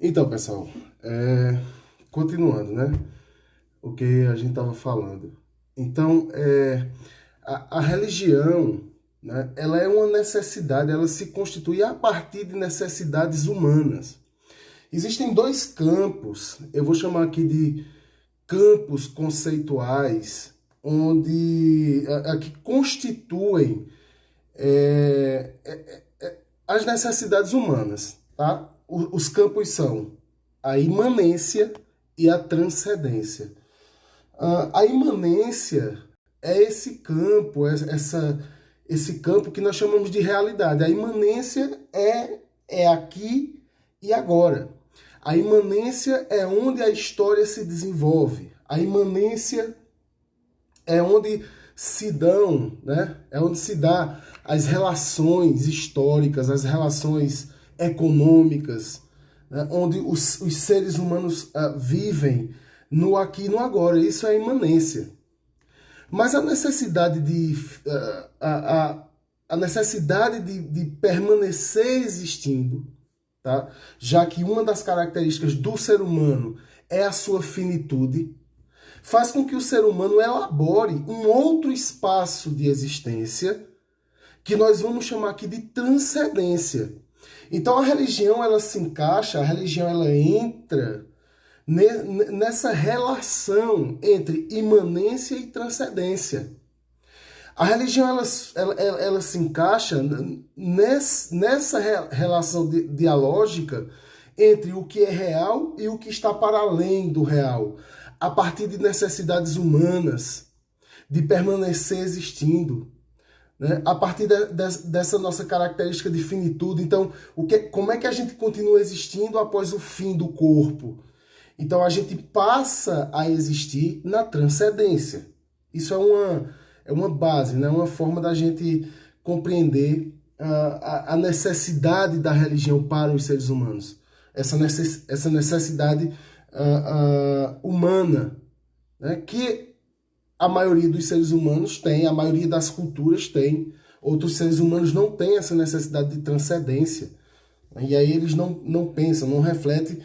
Então, pessoal, continuando, né? O que a gente estava falando. Então, a religião, né? Ela é uma necessidade, ela se constitui a partir de necessidades humanas. Existem dois campos, eu vou chamar aqui de campos conceituais, onde que constituem as necessidades humanas, tá? Os campos são a imanência e a transcendência. A imanência é esse campo, esse campo que nós chamamos de realidade. A imanência é aqui e agora. A imanência é onde a história se desenvolve. A imanência é onde se dão, né? É onde se dá as relações históricas, as relações econômicas, né? Onde os seres humanos vivem no aqui e no agora. Isso é imanência. Mas a necessidade a necessidade de permanecer existindo, tá? Já que uma das características do ser humano é a sua finitude, faz com que o ser humano elabore um outro espaço de existência que nós vamos chamar aqui de transcendência. Então a religião ela se encaixa, a religião ela entra nessa relação entre imanência e transcendência. A religião ela se encaixa nessa relação dialógica entre o que é real e o que está para além do real, a partir de necessidades humanas, de permanecer existindo, né? A partir dessa nossa característica de finitude. Então, como é que a gente continua existindo após o fim do corpo? Então, a gente passa a existir na transcendência. Isso é uma base, né? Uma forma da gente compreender a necessidade da religião para os seres humanos. Essa necessidade humana, né? Que a maioria dos seres humanos tem, a maioria das culturas tem. Outros seres humanos não têm essa necessidade de transcendência. E aí eles não pensam, não refletem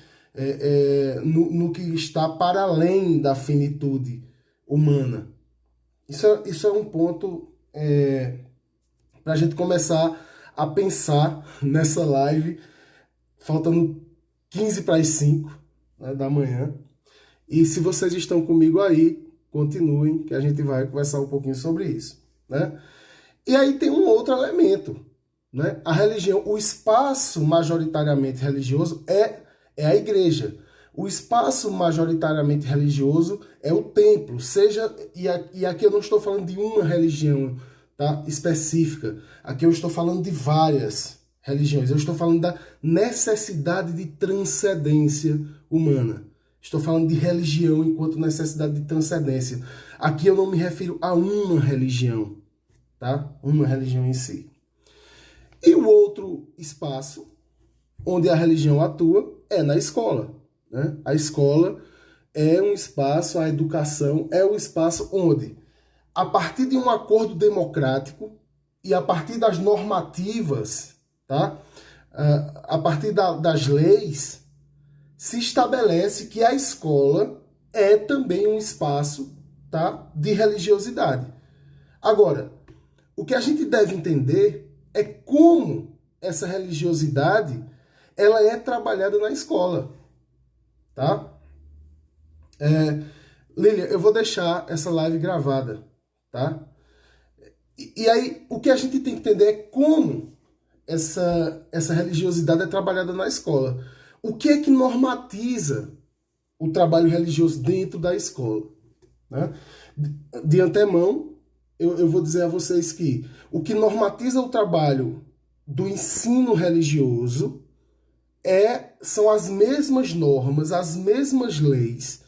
no que está para além da finitude humana. Isso é um ponto para a gente começar a pensar nessa live, faltando 15 para as 5, né, da manhã. E se vocês estão comigo aí, continuem, que a gente vai conversar um pouquinho sobre isso, né? E aí tem um outro elemento, né? A religião, o espaço majoritariamente religioso é a igreja. O espaço majoritariamente religioso é o templo, e aqui eu não estou falando de uma religião, tá, específica. Aqui eu estou falando de várias religiões. Eu estou falando da necessidade de transcendência humana. Estou falando de religião enquanto necessidade de transcendência. Aqui eu não me refiro a uma religião, tá? Uma religião em si. E o outro espaço onde a religião atua é na escola, né? A escola é um espaço, a educação é um espaço onde, a partir de um acordo democrático e a partir das normativas, tá? A partir das leis, se estabelece que a escola é também um espaço, tá, de religiosidade. Agora, o que a gente deve entender é como essa religiosidade ela é trabalhada na escola, tá? Lília, eu vou deixar essa live gravada, tá? E aí, o que a gente tem que entender é como essa religiosidade é trabalhada na escola. O que é que normatiza o trabalho religioso dentro da escola, né? De antemão, eu vou dizer a vocês que o que normatiza o trabalho do ensino religioso são as mesmas normas, as mesmas leis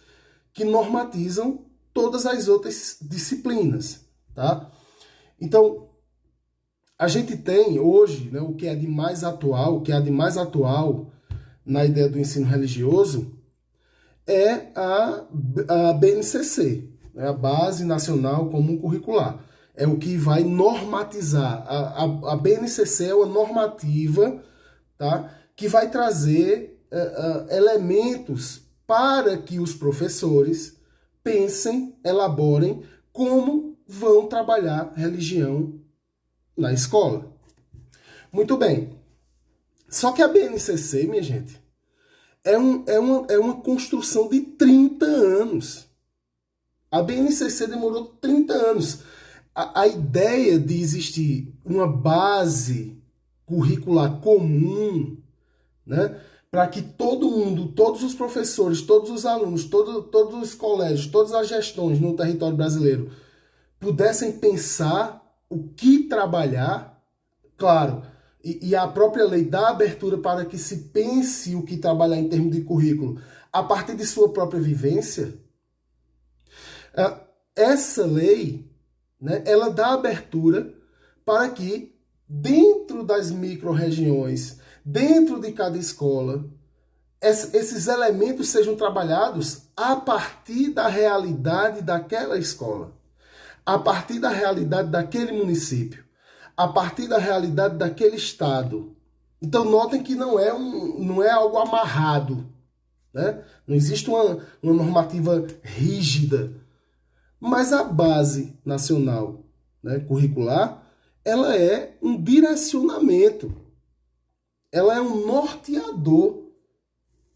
que normatizam todas as outras disciplinas, tá? Então, a gente tem hoje, né, o que é de mais atual, na ideia do ensino religioso é a BNCC, né, a Base Nacional Comum Curricular. É o que vai normatizar. A BNCC é uma normativa, tá, que vai trazer elementos para que os professores pensem, elaborem como vão trabalhar religião na escola. Muito bem. Só que a BNCC, minha gente, é uma construção de 30 anos. A BNCC demorou 30 anos. A ideia de existir uma base curricular comum, né, para que todo mundo, todos os professores, todos os alunos, todos os colégios, todas as gestões no território brasileiro pudessem pensar o que trabalhar, claro, e a própria lei dá abertura para que se pense o que trabalhar em termos de currículo a partir de sua própria vivência. Essa lei, né, ela dá abertura para que dentro das micro-regiões, dentro de cada escola, esses elementos sejam trabalhados a partir da realidade daquela escola, a partir da realidade daquele município, a partir da realidade daquele estado. Então notem que não é algo amarrado, né? Não existe uma normativa rígida, mas a base nacional, né, curricular, ela é um direcionamento, ela é um norteador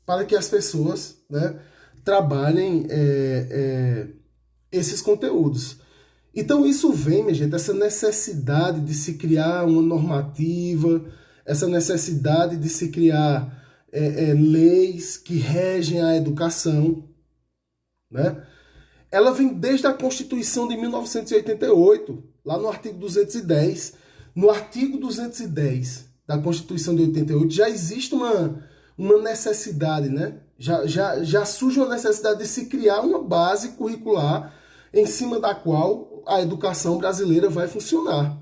para que as pessoas, né, trabalhem esses conteúdos. Então isso vem, minha gente, essa necessidade de se criar uma normativa, essa necessidade de se criar leis que regem a educação, né? Ela vem desde a Constituição de 1988, lá no artigo 210. No artigo 210 da Constituição de 88 já existe uma necessidade, né? Já surge uma necessidade de se criar uma base curricular em cima da qual a educação brasileira vai funcionar,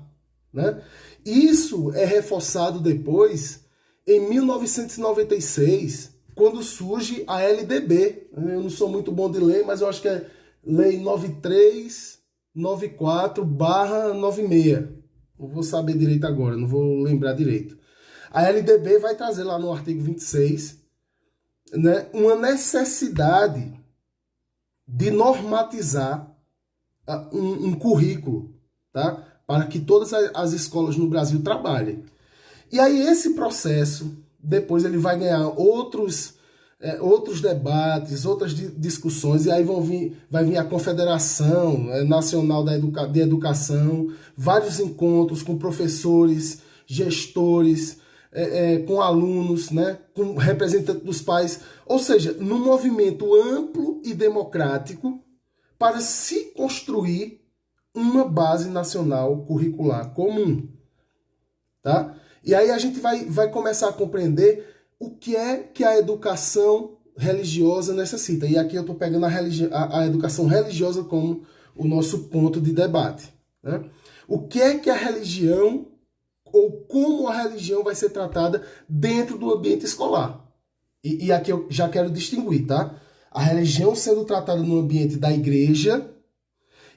né? Isso é reforçado depois, em 1996, quando surge a LDB. Eu não sou muito bom de ler, mas eu acho que é Lei 9394/96. Não vou saber direito agora, não vou lembrar direito. A LDB vai trazer lá no artigo 26, né, uma necessidade de normatizar um currículo, tá, para que todas as escolas no Brasil trabalhem. E aí esse processo, depois ele vai ganhar outros debates, outras discussões, e aí vai vir a Confederação Nacional de Educação, vários encontros com professores, gestores, com alunos, né, com representantes dos pais, ou seja, num movimento amplo e democrático para se construir uma base nacional curricular comum, tá? E aí a gente vai começar a compreender o que é que a educação religiosa necessita. E aqui eu estou pegando a educação religiosa como o nosso ponto de debate, né? O que é que a religião, ou como a religião vai ser tratada dentro do ambiente escolar. E aqui eu já quero distinguir, tá? A religião sendo tratada no ambiente da igreja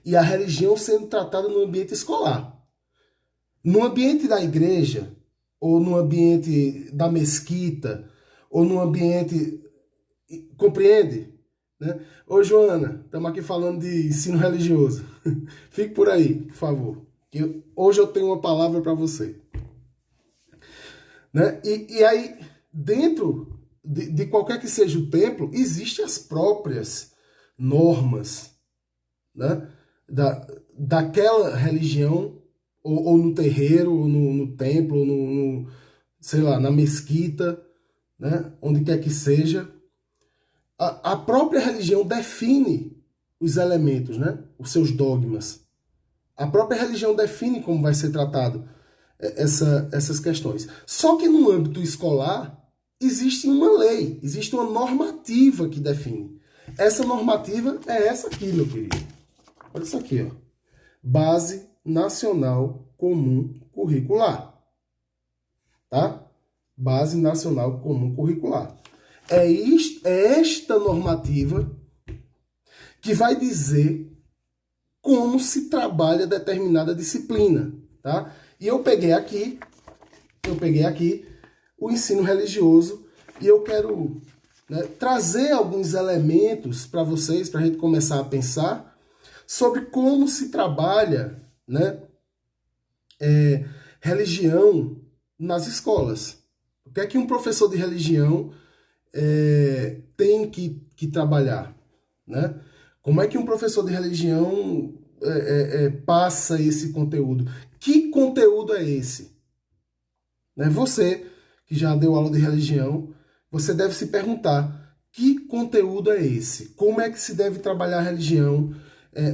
e a religião sendo tratada no ambiente escolar. No ambiente da igreja, ou no ambiente da mesquita, ou no ambiente... Compreende? Né? Ô, Joana, estamos aqui falando de ensino religioso. Fique por aí, por favor. Que hoje eu tenho uma palavra para você. Né? E aí, dentro de qualquer que seja o templo, existem as próprias normas, né, daquela religião, ou no terreiro, ou no templo, ou sei lá, na mesquita, né, onde quer que seja. A própria religião define os elementos, né, os seus dogmas. A própria religião define como vai ser tratado essas questões. Só que no âmbito escolar, existe uma lei, existe uma normativa que define. Essa normativa é essa aqui, meu querido. Olha isso aqui, ó. Base Nacional Comum Curricular. Tá? Base Nacional Comum Curricular. É esta normativa que vai dizer como se trabalha determinada disciplina, tá? E eu peguei aqui o ensino religioso E eu quero, né, trazer alguns elementos para vocês, para a gente começar a pensar sobre como se trabalha, né, religião nas escolas. O que é que um professor de religião tem que trabalhar, né? Como é que um professor de religião passa esse conteúdo? Que conteúdo é esse? Né? Você, que já deu aula de religião, você deve se perguntar, que conteúdo é esse? Como é que se deve trabalhar a religião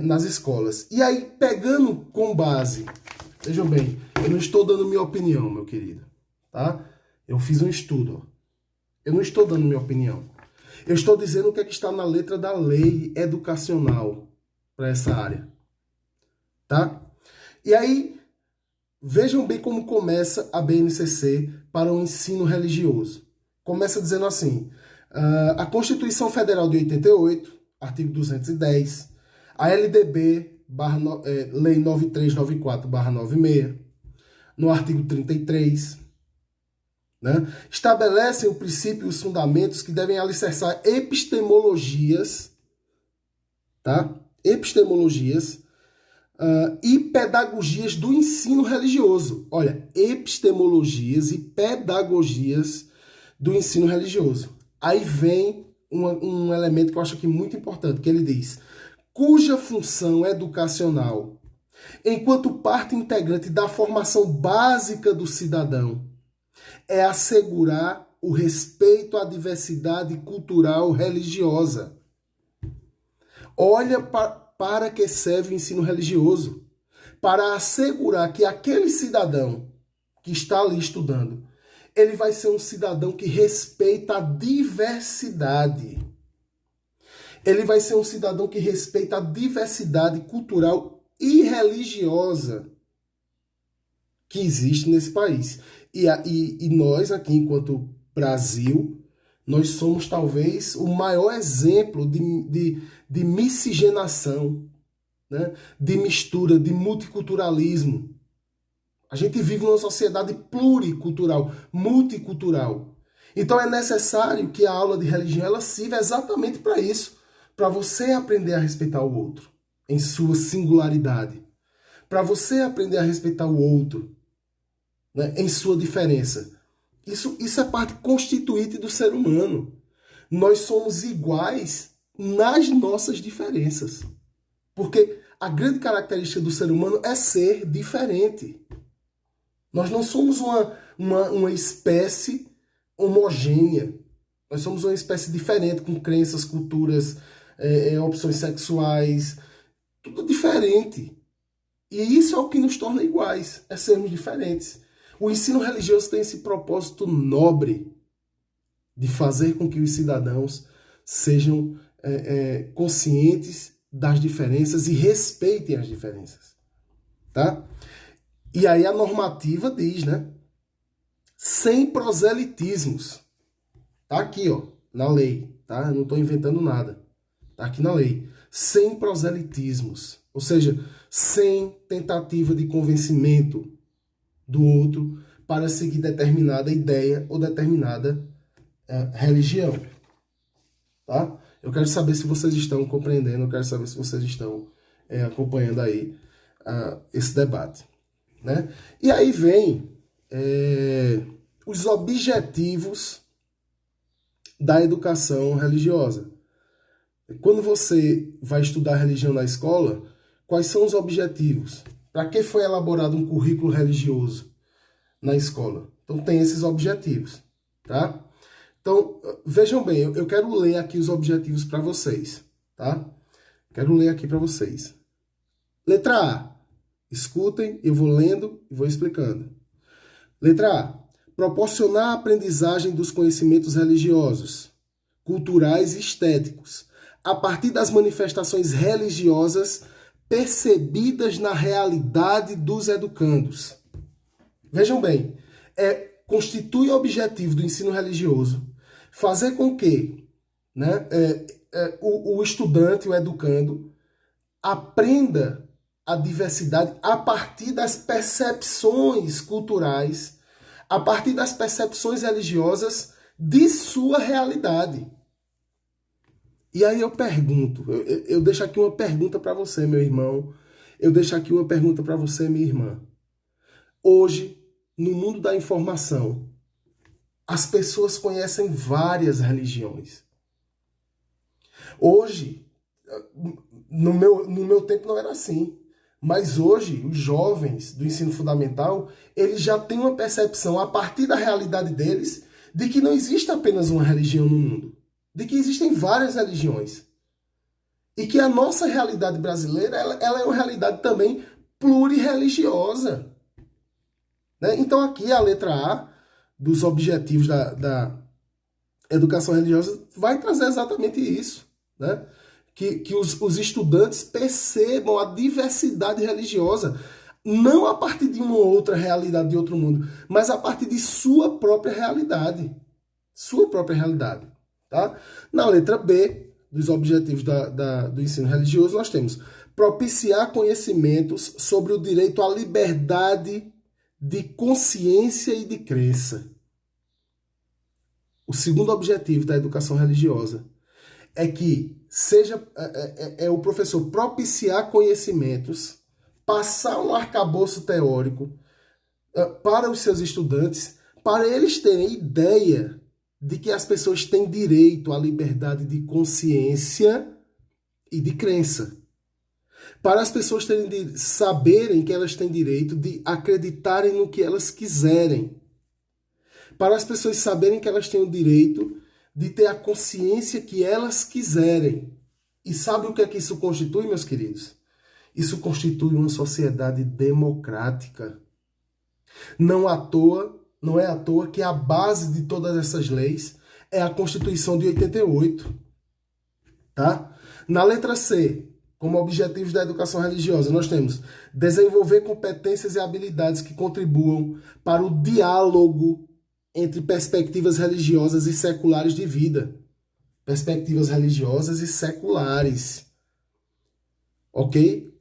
nas escolas? E aí, pegando com base, vejam bem, eu não estou dando minha opinião, meu querido, tá? Eu fiz um estudo, ó. Eu não estou dando minha opinião. Eu estou dizendo o que é que está na letra da lei educacional para essa área, tá? E aí, vejam bem como começa a BNCC para o ensino religioso. Começa dizendo assim, a Constituição Federal de 88, artigo 210, a LDB, Lei 9394/96, no artigo 33, né, estabelecem o princípio e os fundamentos que devem alicerçar epistemologias, tá? Epistemologias e pedagogias do ensino religioso. Olha, epistemologias e pedagogias do ensino religioso. Aí vem um elemento que eu acho aqui muito importante, que ele diz, cuja função educacional, enquanto parte integrante da formação básica do cidadão, é assegurar o respeito à diversidade cultural religiosa. Olha para que serve o ensino religioso. Para assegurar que aquele cidadão que está ali estudando, ele vai ser um cidadão que respeita a diversidade. Ele vai ser um cidadão que respeita a diversidade cultural e religiosa que existe nesse país. E nós aqui, enquanto Brasil, nós somos talvez o maior exemplo de miscigenação, né? De mistura, de multiculturalismo. A gente vive numa sociedade pluricultural, multicultural. Então é necessário que a aula de religião ela sirva exatamente para isso, para você aprender a respeitar o outro em sua singularidade, para você aprender a respeitar o outro, né, em sua diferença. Isso é parte constituinte do ser humano. Nós somos iguais nas nossas diferenças. Porque a grande característica do ser humano é ser diferente. Nós não somos uma espécie homogênea. Nós somos uma espécie diferente, com crenças, culturas, opções sexuais, tudo diferente. E isso é o que nos torna iguais, é sermos diferentes. O ensino religioso tem esse propósito nobre de fazer com que os cidadãos sejam conscientes das diferenças e respeitem as diferenças, tá? E aí a normativa diz, né? Sem proselitismos. Tá aqui, ó, na lei, tá? Eu não estou inventando nada. Tá aqui na lei. Sem proselitismos. Ou seja, sem tentativa de convencimento do outro para seguir determinada ideia ou determinada religião. Tá? Eu quero saber se vocês estão compreendendo, eu quero saber se vocês estão acompanhando aí esse debate. Né? E aí vem os objetivos da educação religiosa. Quando você vai estudar religião na escola, quais são os objetivos? Para que foi elaborado um currículo religioso na escola? Então tem esses objetivos, tá? Então, vejam bem, eu quero ler aqui os objetivos para vocês, tá? Quero ler aqui para vocês. Letra A. Escutem, eu vou lendo e vou explicando. Letra A. Proporcionar a aprendizagem dos conhecimentos religiosos, culturais e estéticos, a partir das manifestações religiosas percebidas na realidade dos educandos. Vejam bem, constitui o objetivo do ensino religioso fazer com que, né, o estudante, o educando, aprenda a diversidade a partir das percepções culturais, a partir das percepções religiosas de sua realidade. E aí eu pergunto, eu deixo aqui uma pergunta para você, meu irmão. Eu deixo aqui uma pergunta para você, minha irmã. Hoje, no mundo da informação, as pessoas conhecem várias religiões. Hoje, no meu tempo não era assim. Mas hoje, os jovens do ensino fundamental, eles já têm uma percepção, a partir da realidade deles, de que não existe apenas uma religião no mundo. De que existem várias religiões. E que a nossa realidade brasileira, ela é uma realidade também plurirreligiosa. Né? Então aqui a letra A dos objetivos da educação religiosa vai trazer exatamente isso. Né? Que os estudantes percebam a diversidade religiosa, não a partir de uma outra realidade de outro mundo, mas a partir de sua própria realidade. Sua própria realidade. Tá? Na letra B dos objetivos do ensino religioso, nós temos propiciar conhecimentos sobre o direito à liberdade de consciência e de crença. O segundo objetivo da educação religiosa é que é o professor propiciar conhecimentos, passar um arcabouço teórico para os seus estudantes, para eles terem ideia de que as pessoas têm direito à liberdade de consciência e de crença. Para as pessoas saberem que elas têm direito de acreditarem no que elas quiserem. Para as pessoas saberem que elas têm o direito de ter a consciência que elas quiserem. E sabe o que é que isso constitui, meus queridos? Isso constitui uma sociedade democrática. Não é à toa que a base de todas essas leis é a Constituição de 88. Tá? Na letra C, como objetivos da educação religiosa, nós temos desenvolver competências e habilidades que contribuam para o diálogo entre perspectivas religiosas e seculares de vida. Perspectivas religiosas e seculares. Ok?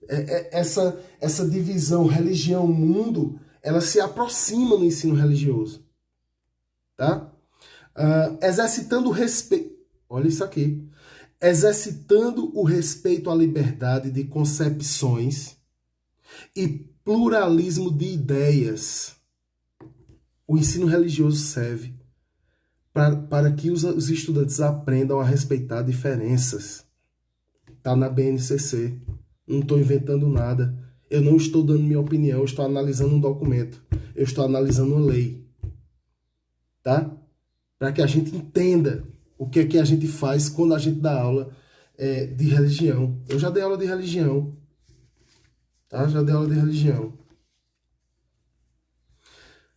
Essa divisão religião-mundo, ela se aproxima no ensino religioso. Tá? Exercitando o respeito. Olha isso aqui. Exercitando o respeito à liberdade de concepções e pluralismo de ideias. O ensino religioso serve para que os estudantes aprendam a respeitar diferenças. Está na BNCC. Não estou inventando nada. Eu não estou dando minha opinião, eu estou analisando um documento. Eu estou analisando uma lei. Tá? Para que a gente entenda o que é que a gente faz quando a gente dá aula de religião. Eu já dei aula de religião. Tá? Já dei aula de religião.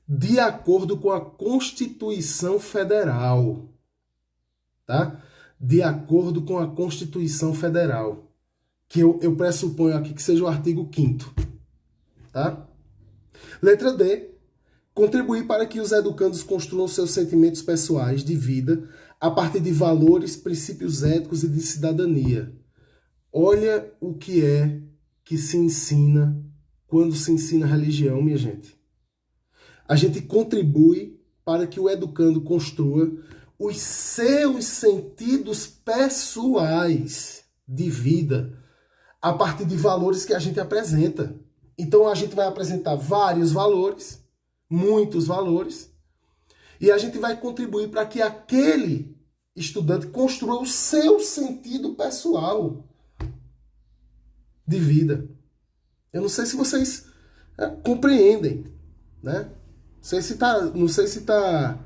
De acordo com a Constituição Federal. Tá? De acordo com a Constituição Federal. Que eu pressuponho aqui que seja o artigo 5º. Tá? Letra D. Contribuir para que os educandos construam seus sentimentos pessoais de vida a partir de valores, princípios éticos e de cidadania. Olha o que é que se ensina quando se ensina religião, minha gente. A gente contribui para que o educando construa os seus sentidos pessoais de vida a partir de valores que a gente apresenta. Então a gente vai apresentar vários valores, muitos valores, e a gente vai contribuir para que aquele estudante construa o seu sentido pessoal de vida. Eu não sei se vocês compreendem, né? Não sei se tá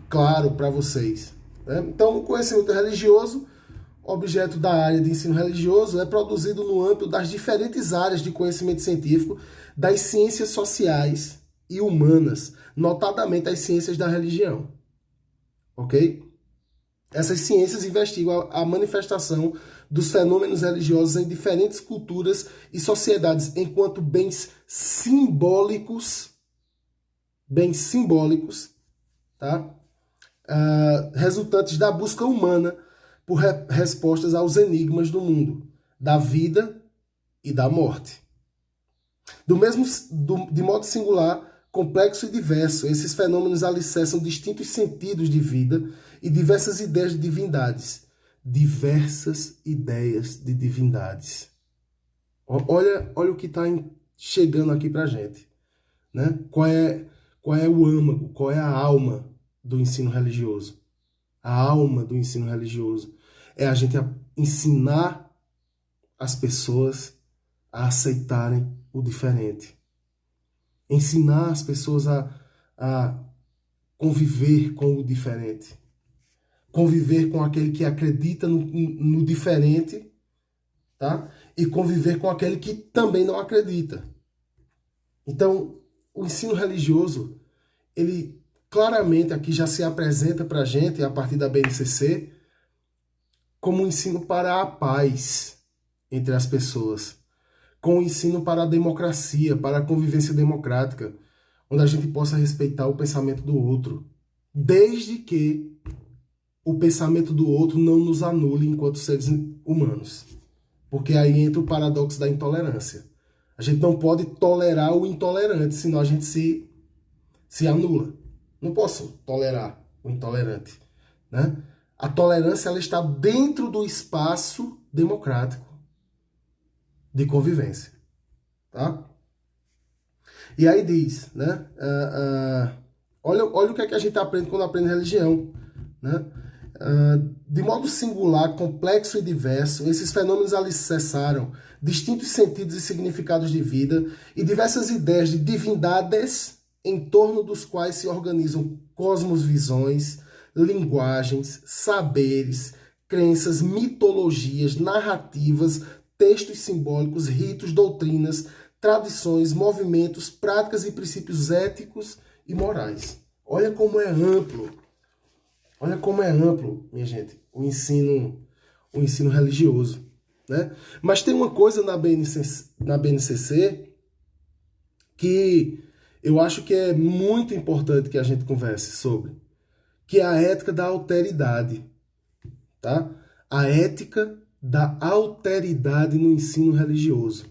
claro para vocês. Né? Então, o conhecimento religioso, objeto da área de ensino religioso, é produzido no âmbito das diferentes áreas de conhecimento científico, das ciências sociais e humanas, notadamente as ciências da religião. Ok? Essas ciências investigam a manifestação dos fenômenos religiosos em diferentes culturas e sociedades enquanto bens simbólicos, tá? Resultantes da busca humana por respostas aos enigmas do mundo, da vida e da morte. De modo singular, complexo e diverso. Esses fenômenos alicerçam distintos sentidos de vida e diversas ideias de divindades. Diversas ideias de divindades. Olha o que está chegando aqui para a gente. Né? Qual é o âmago, qual é a alma do ensino religioso? A alma do ensino religioso é a gente ensinar as pessoas a aceitarem o diferente. Ensinar as pessoas a conviver com o diferente. Conviver com aquele que acredita no diferente, tá? E conviver com aquele que também não acredita. Então, o ensino religioso, ele claramente aqui já se apresenta para a gente, a partir da BNCC, como um ensino para a paz entre as pessoas, com um ensino para a democracia, para a convivência democrática, onde a gente possa respeitar o pensamento do outro, desde que o pensamento do outro não nos anule enquanto seres humanos. Porque aí entra o paradoxo da intolerância. A gente não pode tolerar o intolerante, senão a gente se anula. Não posso tolerar o intolerante, né? A tolerância, ela está dentro do espaço democrático de convivência, tá? E aí diz, né? Olha o que é que a gente aprende quando aprende religião, né? De modo singular, complexo e diverso, esses fenômenos alicerçaram distintos sentidos e significados de vida e diversas ideias de divindades em torno dos quais se organizam cosmovisões, linguagens, saberes, crenças, mitologias, narrativas, textos simbólicos, ritos, doutrinas, tradições, movimentos, práticas e princípios éticos e morais. Olha como é amplo. Olha como é amplo, minha gente, o ensino religioso, né? Mas tem uma coisa na BNCC que eu acho que é muito importante que a gente converse sobre, que é a ética da alteridade, tá? A ética da alteridade no ensino religioso.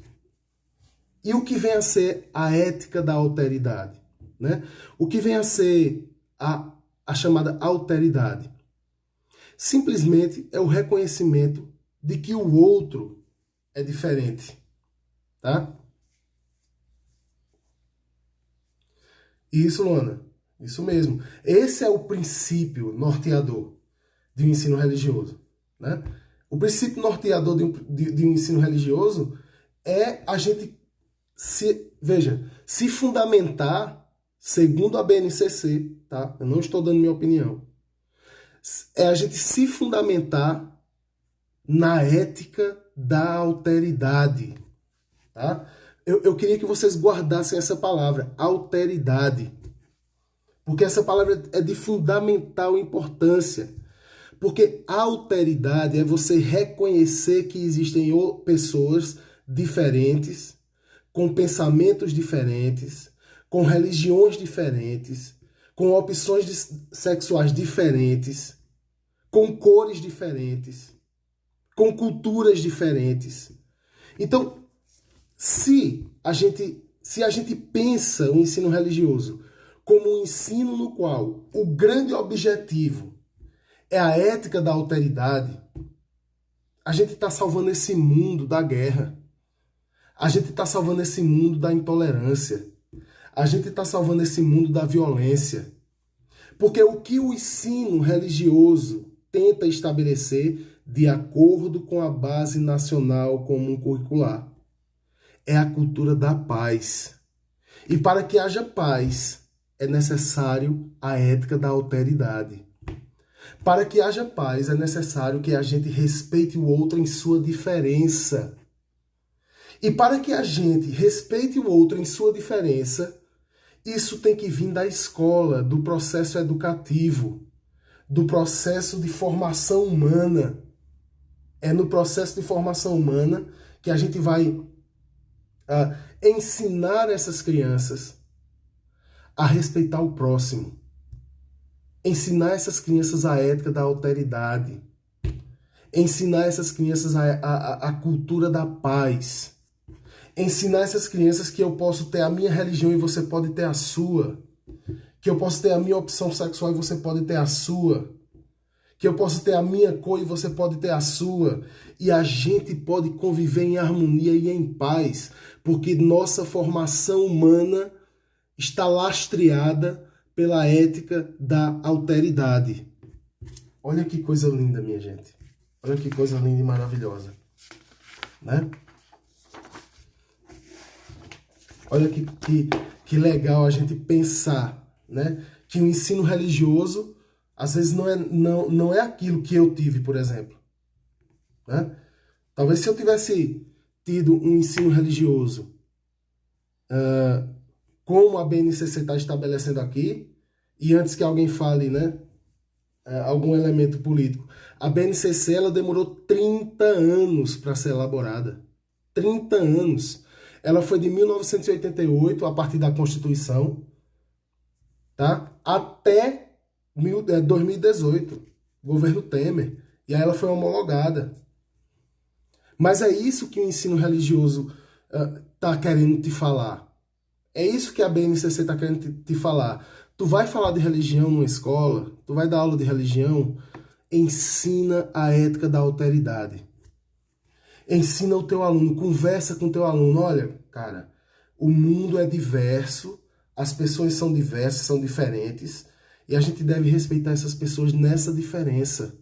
E o que vem a ser a ética da alteridade, né? O que vem a ser a chamada alteridade? Simplesmente é o reconhecimento de que o outro é diferente, tá? Isso, Luana. Isso mesmo. Esse é o princípio norteador de um ensino religioso, né? O princípio norteador de um ensino religioso é a gente se fundamentar segundo a BNCC, tá? Eu não estou dando minha opinião. É a gente se fundamentar na ética da alteridade, tá? Eu queria que vocês guardassem essa palavra, alteridade, porque essa palavra é de fundamental importância, porque alteridade é você reconhecer que existem pessoas diferentes, com pensamentos diferentes, com religiões diferentes, com opções sexuais diferentes, com cores diferentes, com culturas diferentes. Então, se a gente pensa o ensino religioso como um ensino no qual o grande objetivo é a ética da alteridade, a gente está salvando esse mundo da guerra. A gente está salvando esse mundo da intolerância. A gente está salvando esse mundo da violência. Porque o que o ensino religioso tenta estabelecer, de acordo com a Base Nacional Comum Curricular, é a cultura da paz. E para que haja paz, é necessário a ética da alteridade. Para que haja paz, é necessário que a gente respeite o outro em sua diferença. E para que a gente respeite o outro em sua diferença, isso tem que vir da escola, do processo educativo, do processo de formação humana. É no processo de formação humana que a gente vai ensinar essas crianças a respeitar o próximo. Ensinar essas crianças a ética da alteridade. Ensinar essas crianças a cultura da paz. Ensinar essas crianças que eu posso ter a minha religião e você pode ter a sua. Que eu posso ter a minha opção sexual e você pode ter a sua. Que eu posso ter a minha cor e você pode ter a sua. E a gente pode conviver em harmonia e em paz, porque nossa formação humana está lastreada pela ética da alteridade. Olha que coisa linda, minha gente. Olha que coisa linda e maravilhosa, né? Olha que legal a gente pensar, né? Que o ensino religioso, às vezes, não é aquilo que eu tive, por exemplo. Né? Talvez se eu tivesse tido um ensino religioso, como a BNCC está estabelecendo aqui, e antes que alguém fale, né, algum elemento político, a BNCC ela demorou 30 anos para ser elaborada. 30 anos. Ela foi de 1988, a partir da Constituição, tá? Até 2018, governo Temer. E aí ela foi homologada. Mas é isso que o ensino religioso está querendo te falar. É isso que a BNCC está querendo te falar. Tu vai falar de religião numa escola, tu vai dar aula de religião, ensina a ética da alteridade. Ensina o teu aluno, conversa com o teu aluno. Olha, cara, o mundo é diverso, as pessoas são diversas, são diferentes, e a gente deve respeitar essas pessoas nessa diferença.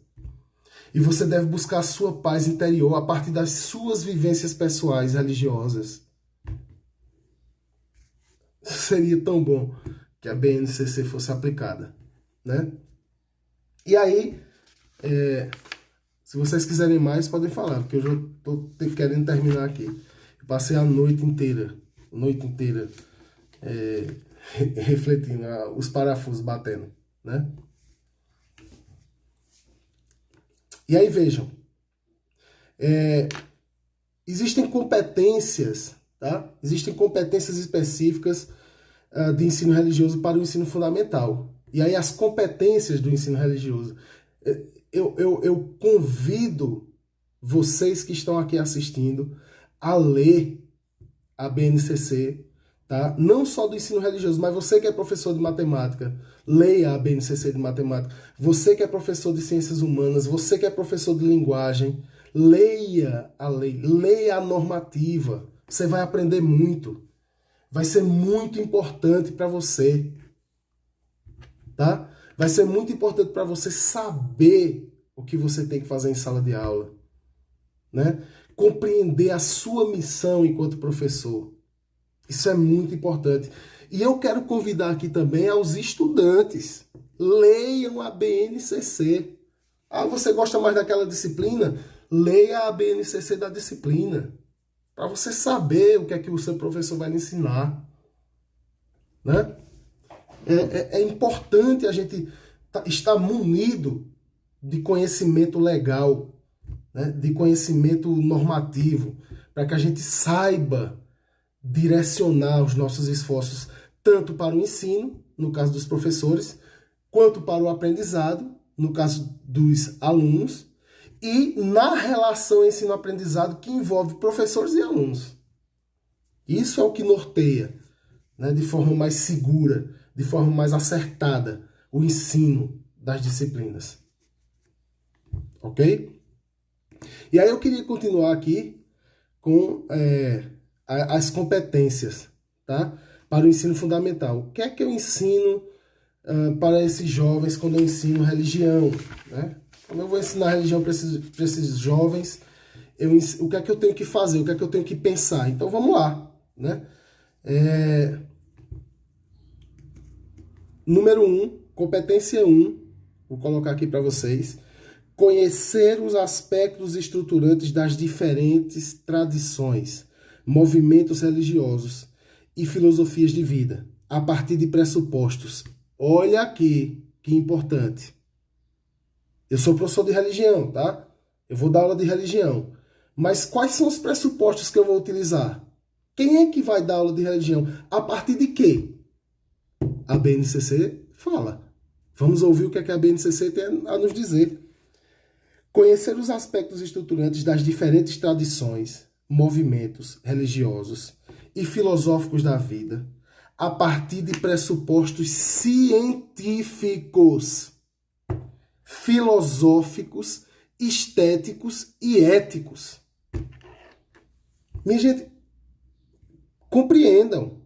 E você deve buscar a sua paz interior a partir das suas vivências pessoais religiosas. Seria tão bom que a BNCC fosse aplicada, né? E aí, se vocês quiserem mais, podem falar, porque eu já estou querendo terminar aqui. Eu passei a noite inteira, refletindo, os parafusos batendo, né? E aí, vejam, existem competências, tá? Existem competências específicas de ensino religioso para o ensino fundamental. E aí as competências do ensino religioso. Eu convido vocês que estão aqui assistindo a ler a BNCC, tá? Não só do ensino religioso, mas você que é professor de matemática, leia a BNCC de matemática. Você que é professor de ciências humanas, você que é professor de linguagem, leia a lei, leia a normativa. Você vai aprender muito. Vai ser muito importante para você, tá? Vai ser muito importante para você saber o que você tem que fazer em sala de aula, né? Compreender a sua missão enquanto professor. Isso é muito importante. E eu quero convidar aqui também aos estudantes. Leiam a BNCC. Ah, você gosta mais daquela disciplina? Leia a BNCC da disciplina. Para você saber o que é que o seu professor vai lhe ensinar. Né? É importante a gente estar munido de conhecimento legal, né? De conhecimento normativo, para que a gente saiba direcionar os nossos esforços tanto para o ensino, no caso dos professores, quanto para o aprendizado, no caso dos alunos, e na relação ensino-aprendizado que envolve professores e alunos. Isso é o que norteia, né, de forma mais segura, de forma mais acertada, o ensino das disciplinas. Ok? E aí eu queria continuar aqui com as competências, tá? Para o ensino fundamental. O que é que eu ensino para esses jovens quando eu ensino religião? Né? Quando eu vou ensinar religião para esses jovens, o que é que eu tenho que fazer? O que é que eu tenho que pensar? Então vamos lá. Né? Número 1, competência 1, vou colocar aqui para vocês. Conhecer os aspectos estruturantes das diferentes tradições, movimentos religiosos e filosofias de vida, a partir de pressupostos. Olha aqui, que importante. Eu sou professor de religião, tá? Eu vou dar aula de religião. Mas quais são os pressupostos que eu vou utilizar? Quem é que vai dar aula de religião? A partir de quê? A BNCC fala. Vamos ouvir o que a BNCC tem a nos dizer. Conhecer os aspectos estruturantes das diferentes tradições, movimentos religiosos e filosóficos da vida a partir de pressupostos científicos, filosóficos, estéticos e éticos. Minha gente, compreendam.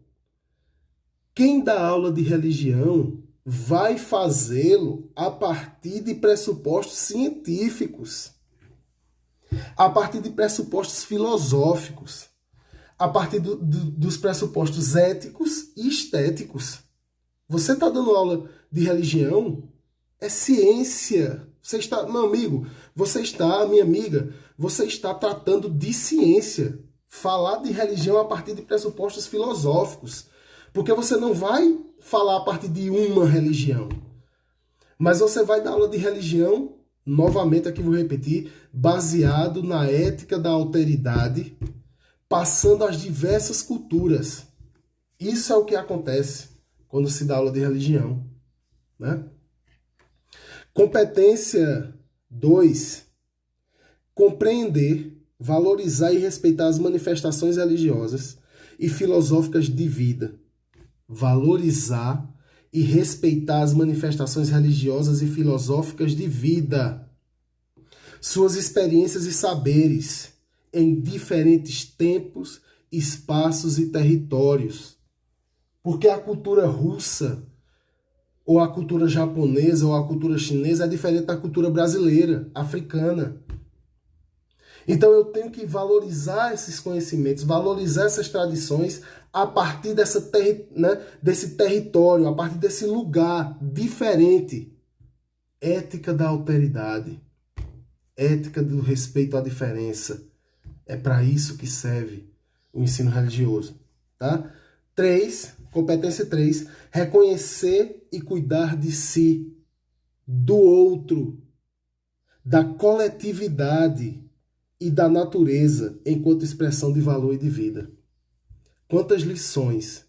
Quem dá aula de religião vai fazê-lo a partir de pressupostos científicos, a partir de pressupostos filosóficos, a partir dos pressupostos éticos e estéticos. Você está dando aula de religião? É ciência. Você está, meu amigo, você está, minha amiga, você está tratando de ciência. Falar de religião a partir de pressupostos filosóficos. Porque você não vai falar a partir de uma religião. Mas você vai dar aula de religião, novamente aqui vou repetir, baseado na ética da alteridade, passando as diversas culturas. Isso é o que acontece quando se dá aula de religião, né? Competência 2. Compreender, valorizar e respeitar as manifestações religiosas e filosóficas de vida. Valorizar e respeitar as manifestações religiosas e filosóficas de vida. Suas experiências e saberes em diferentes tempos, espaços e territórios. Porque a cultura russa, ou a cultura japonesa, ou a cultura chinesa é diferente da cultura brasileira, africana. Então eu tenho que valorizar esses conhecimentos, valorizar essas tradições a partir desse território, a partir desse lugar diferente. Ética da alteridade, ética do respeito à diferença. É para isso que serve o ensino religioso. Tá? 3, competência 3, reconhecer e cuidar de si, do outro, da coletividade e da natureza enquanto expressão de valor e de vida. Quantas lições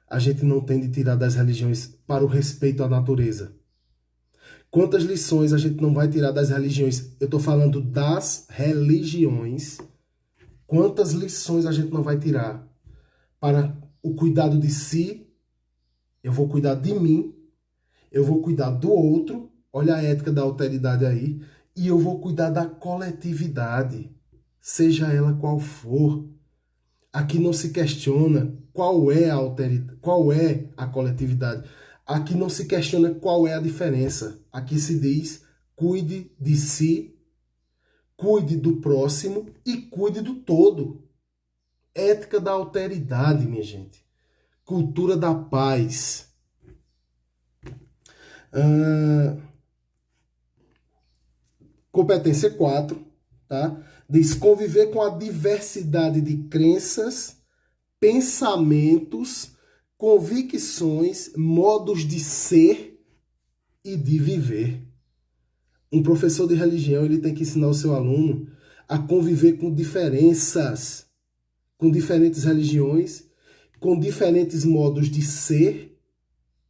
a gente não tem de tirar das religiões para o respeito à natureza? Quantas lições a gente não vai tirar das religiões? Eu estou falando das religiões. Quantas lições a gente não vai tirar para o cuidado de si? Eu vou cuidar de mim, eu vou cuidar do outro, olha a ética da alteridade aí, e eu vou cuidar da coletividade, seja ela qual for. Aqui não se questiona qual é a alteridade, qual é a coletividade. Aqui não se questiona qual é a diferença. Aqui se diz, cuide de si, cuide do próximo e cuide do todo. Ética da alteridade, minha gente. Cultura da paz. Competência 4, tá? Diz conviver com a diversidade de crenças, pensamentos, convicções, modos de ser e de viver. Um professor de religião, ele tem que ensinar o seu aluno a conviver com diferenças, com diferentes religiões, com diferentes modos de ser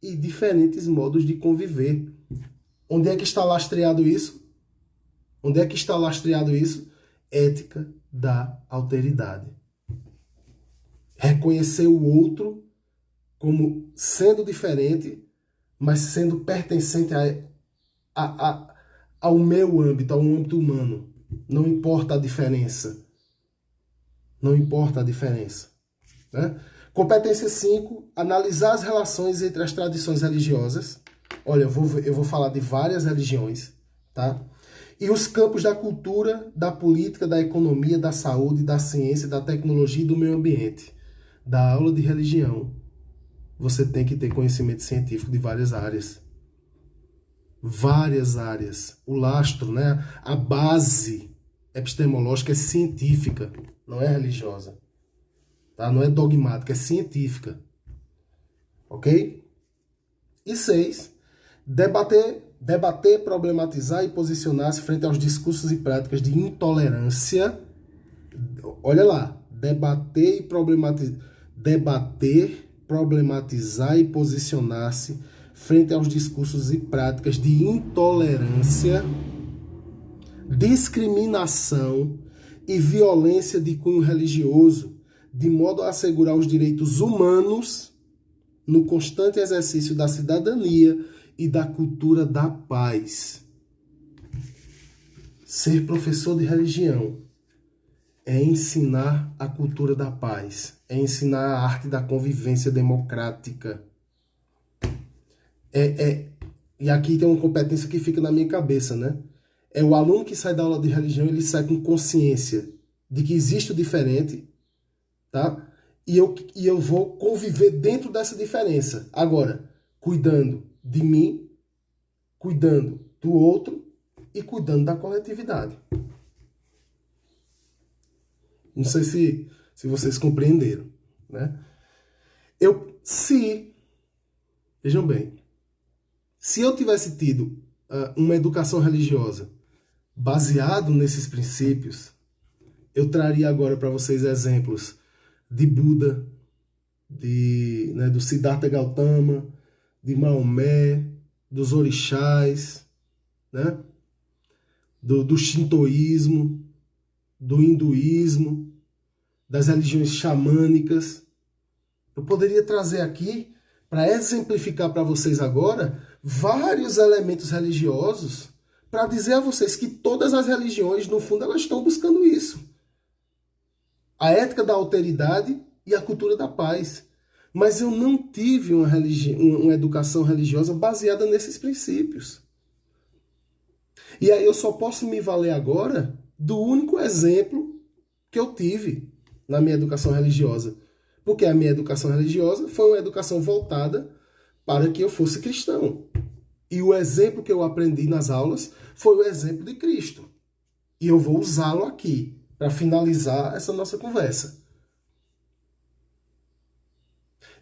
e diferentes modos de conviver. Onde é que está lastreado isso? Onde é que está lastreado isso? Ética da alteridade. Reconhecer o outro como sendo diferente, mas sendo pertencente ao meu âmbito, ao âmbito humano. Não importa a diferença. Não importa a diferença. Né? Competência 5, analisar as relações entre as tradições religiosas. Olha, eu vou falar de várias religiões, tá? E os campos da cultura, da política, da economia, da saúde, da ciência, da tecnologia e do meio ambiente. Da aula de religião, você tem que ter conhecimento científico de várias áreas. Várias áreas. O lastro, né? A base epistemológica é científica, não é religiosa. Tá? Não é dogmática, é científica. Ok? E 6, debater, problematizar e posicionar-se frente aos discursos e práticas de intolerância. Olha lá, debater, problematizar e posicionar-se frente aos discursos e práticas de intolerância, discriminação, e violência de cunho religioso, de modo a assegurar os direitos humanos no constante exercício da cidadania e da cultura da paz. Ser professor de religião é ensinar a cultura da paz, é ensinar a arte da convivência democrática. E aqui tem uma competência que fica na minha cabeça, né? É o aluno que sai da aula de religião, ele sai com consciência de que existe o diferente, tá? E eu vou conviver dentro dessa diferença. Agora, cuidando de mim, cuidando do outro e cuidando da coletividade. Não sei se vocês compreenderam, né? Vejam bem, se eu tivesse tido uma educação religiosa baseado nesses princípios, eu traria agora para vocês exemplos de Buda, do Siddhartha Gautama, de Maomé, dos orixás, né? do shintoísmo, do hinduísmo, das religiões xamânicas. Eu poderia trazer aqui, para exemplificar para vocês agora, vários elementos religiosos para dizer a vocês que todas as religiões, no fundo, elas estão buscando isso. A ética da alteridade e a cultura da paz. Mas eu não tive uma educação religiosa baseada nesses princípios. E aí eu só posso me valer agora do único exemplo que eu tive na minha educação religiosa. Porque a minha educação religiosa foi uma educação voltada para que eu fosse cristão. E o exemplo que eu aprendi nas aulas foi o exemplo de Cristo. E eu vou usá-lo aqui para finalizar essa nossa conversa.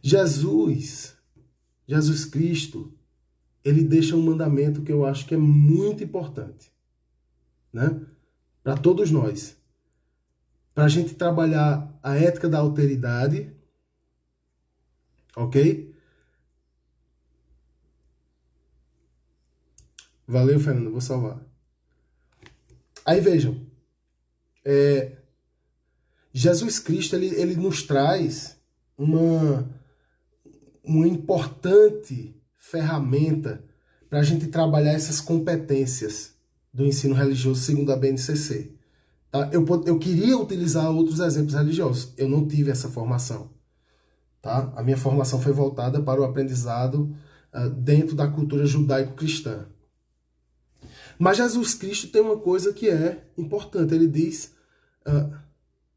Jesus Cristo, ele deixa um mandamento que eu acho que é muito importante, né? Para todos nós. Para a gente trabalhar a ética da alteridade, ok? Valeu, Fernando, vou salvar. Aí vejam, Jesus Cristo, ele nos traz uma importante ferramenta para a gente trabalhar essas competências do ensino religioso segundo a BNCC. Tá? Eu queria utilizar outros exemplos religiosos, eu não tive essa formação. Tá? A minha formação foi voltada para o aprendizado dentro da cultura judaico-cristã. Mas Jesus Cristo tem uma coisa que é importante. Ele diz,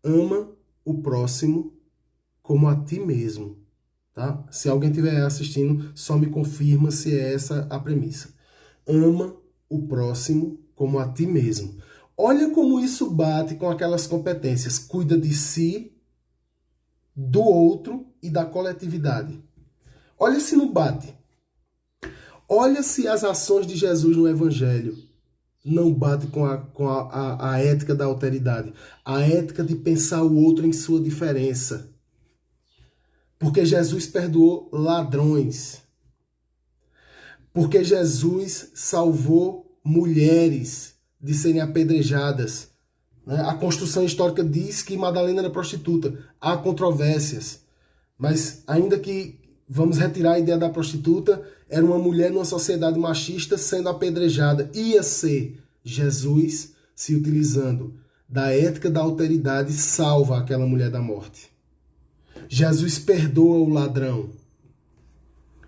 ama o próximo como a ti mesmo. Tá? Se alguém estiver assistindo, só me confirma se é essa a premissa. Ama o próximo como a ti mesmo. Olha como isso bate com aquelas competências. Cuida de si, do outro e da coletividade. Olha se não bate. Olha se as ações de Jesus no Evangelho não batem com a ética da alteridade. A ética de pensar o outro em sua diferença. Porque Jesus perdoou ladrões. Porque Jesus salvou mulheres de serem apedrejadas. A construção histórica diz que Madalena era prostituta. Há controvérsias. Mas ainda que vamos retirar a ideia da prostituta, era uma mulher numa sociedade machista sendo apedrejada. Ia ser Jesus se utilizando da ética da alteridade salva aquela mulher da morte. Jesus perdoa o ladrão.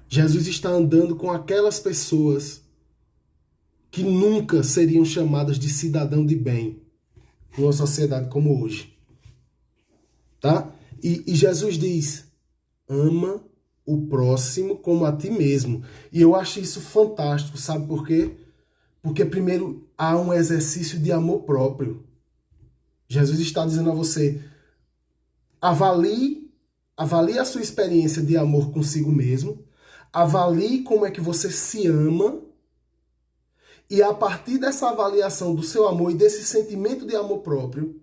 Jesus está andando com aquelas pessoas que nunca seriam chamadas de cidadão de bem numa sociedade como hoje. Tá? E Jesus diz, ama o próximo como a ti mesmo. E eu acho isso fantástico, sabe por quê? Porque primeiro há um exercício de amor próprio. Jesus está dizendo a você, avalie a sua experiência de amor consigo mesmo, avalie como é que você se ama, e a partir dessa avaliação do seu amor e desse sentimento de amor próprio,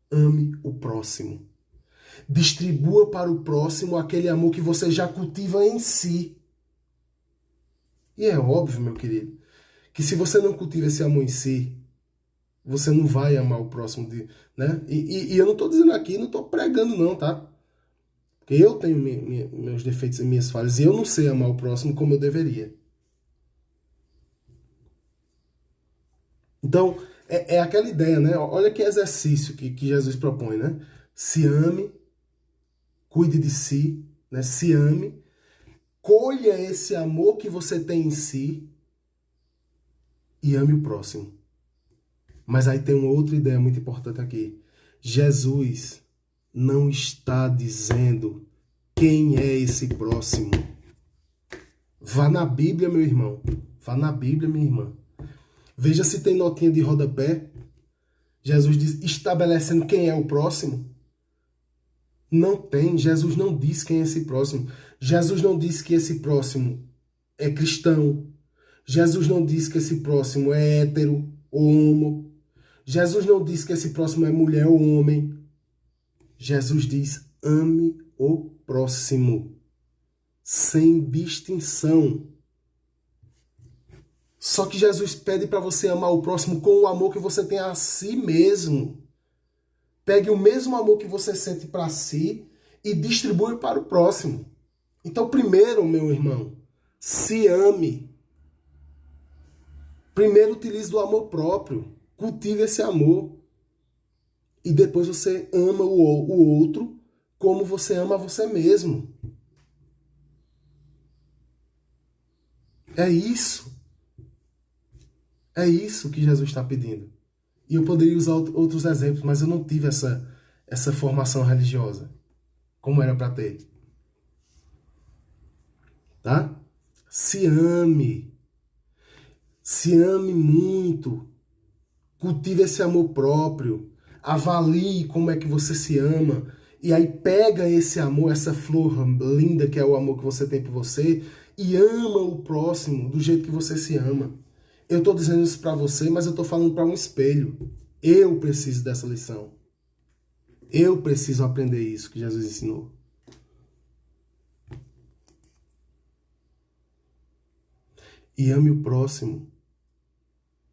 ame o próximo. Distribua para o próximo aquele amor que você já cultiva em si. E é óbvio, meu querido, que se você não cultiva esse amor em si, você não vai amar o próximo, né? E eu não estou dizendo aqui, não estou pregando não, tá? Porque eu tenho meus defeitos e minhas falhas, e eu não sei amar o próximo como eu deveria. Então, é aquela ideia, né? Olha que exercício que Jesus propõe, né? Se ame, cuide de si, né? Se ame, colha esse amor que você tem em si e ame o próximo. Mas aí tem uma outra ideia muito importante aqui. Jesus não está dizendo quem é esse próximo. Vá na Bíblia, meu irmão. Vá na Bíblia, minha irmã. Veja se tem notinha de rodapé. Jesus diz, estabelecendo quem é o próximo. Não tem. Jesus não diz quem é esse próximo. Jesus não diz que esse próximo é cristão. Jesus não diz que esse próximo é hétero ou homo. Jesus não diz que esse próximo é mulher ou homem. Jesus diz, ame o próximo, sem distinção. Só que Jesus pede para você amar o próximo com o amor que você tem a si mesmo. Pegue o mesmo amor que você sente para si e distribui para o próximo. Então, primeiro, meu irmão, se ame. Primeiro, utilize do amor próprio. Cultive esse amor. E depois você ama o outro como você ama você mesmo. É isso. É isso que Jesus está pedindo. E eu poderia usar outros exemplos, mas eu não tive essa formação religiosa, como era para ter. Tá? Se ame. Se ame muito. Cultive esse amor próprio. Avalie como é que você se ama. E aí pega esse amor, essa flor linda que é o amor que você tem por você, e ama o próximo do jeito que você se ama. Eu estou dizendo isso para você, mas eu estou falando para um espelho. Eu preciso dessa lição. Eu preciso aprender isso que Jesus ensinou. E ame o próximo.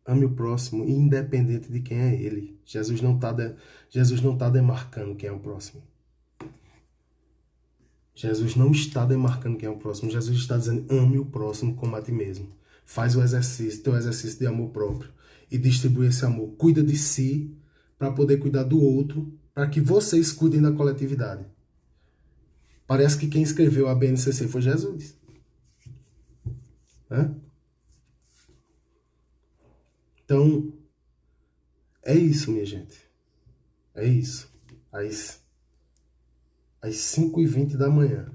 Ame o próximo, independente de quem é ele. Jesus não está demarcando quem é o próximo. Jesus não está demarcando quem é o próximo. Jesus está dizendo, ame o próximo como a ti mesmo. Faz o exercício, teu exercício de amor próprio. E distribui esse amor. Cuida de si para poder cuidar do outro, para que vocês cuidem da coletividade. Parece que quem escreveu a BNCC foi Jesus. Né? Então, é isso, minha gente. É isso. Às 5h20 da manhã.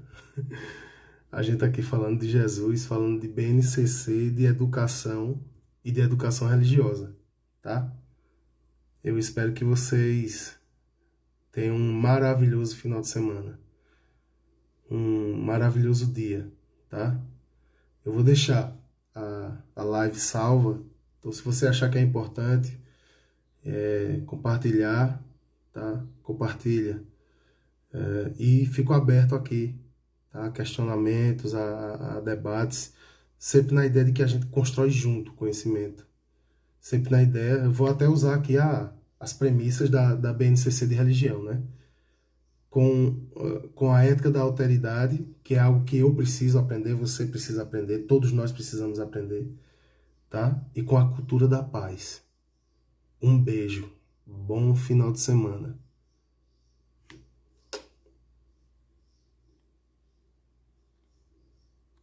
A gente tá aqui falando de Jesus, falando de BNCC, de educação e de educação religiosa, tá? Eu espero que vocês tenham um maravilhoso final de semana. Um maravilhoso dia, tá? Eu vou deixar a live salva. Então, se você achar que é importante, compartilhar, tá? Compartilha. E fico aberto aqui, tá? A questionamentos, a debates, sempre na ideia de que a gente constrói junto conhecimento. Sempre na ideia, eu vou até usar aqui as premissas da BNCC de religião, né? Com a ética da alteridade, que é algo que eu preciso aprender, você precisa aprender, todos nós precisamos aprender, tá? E com a cultura da paz. Um beijo, bom final de semana.